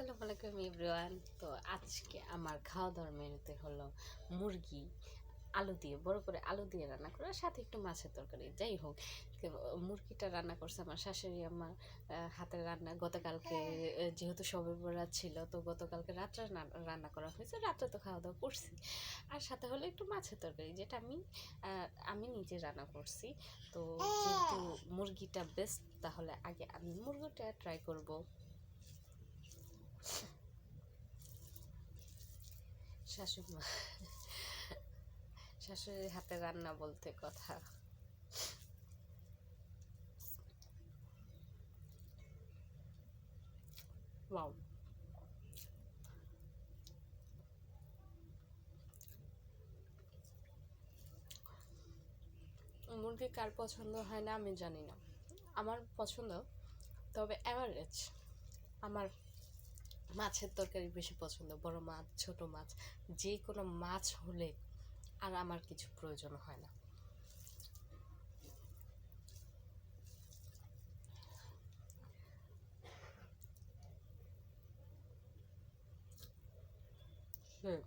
আসসালামু আলাইকুম এভরিওয়ান। তো আজকে আমার খাওয়া দাওয়ার মেনুতে হলো মুরগি আলু দিয়ে, বড় করে আলু দিয়ে রান্না করা, সাথে একটু মাছের তরকারি। যাই হোক, মুরগিটা রান্না করছে আমার শাশুড়ি আমার হাতের রান্না। গতকালকে যেহেতু শবে বরাত ছিল, তো গতকালকে রাত্রে রান্না করা হয়েছে, রাত্রে তো খাওয়া দাওয়া করছি। আর সাথে হলো একটু মাছের তরকারি, যেটা আমি নিজে রান্না করছি। তো যেহেতু মুরগিটা বেস্ট, তাহলে আগে আমি মুরগিটা ট্রাই করব। শাশুড়ি মা, শাশুড়ির হাতে রান্না বলতে কথা। ওয়াও, মুরগি কার পছন্দ হয় না আমি জানি না, আমার পছন্দ, তবে অ্যাভারেজ। আমার মাছের তরকারি বেশি পছন্দ, বড় মাছ ছোট মাছ, যে কোনো মাছ হলে আর আমার কিছু প্রয়োজন হয় না। হুম,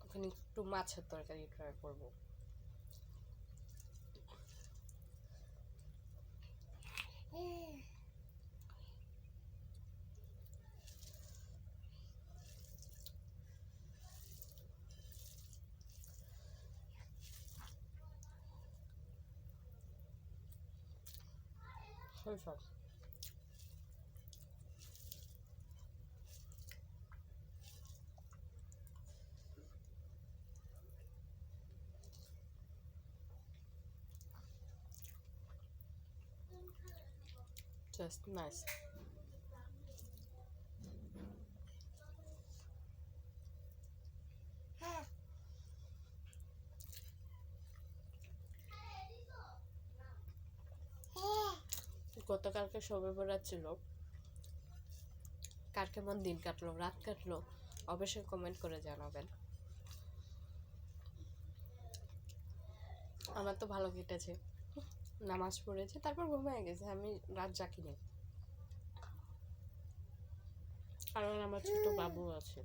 ওখানে একটু মাছের তরকারি ট্রাই করবো। সব জাস্ট নাইস। গতকালকে শবে বরাত ছিল, কার কেমন দিন কাটলো, রাত কাটলো, অবশ্যই কমেন্ট করে জানাবেন। আমার তো ভালো কেটেছে, নামাজ পড়েছে, তারপর ঘুমিয়ে গেছে, আমি রাত জাগিনি, কারণ আমার ছোট বাবু আছে।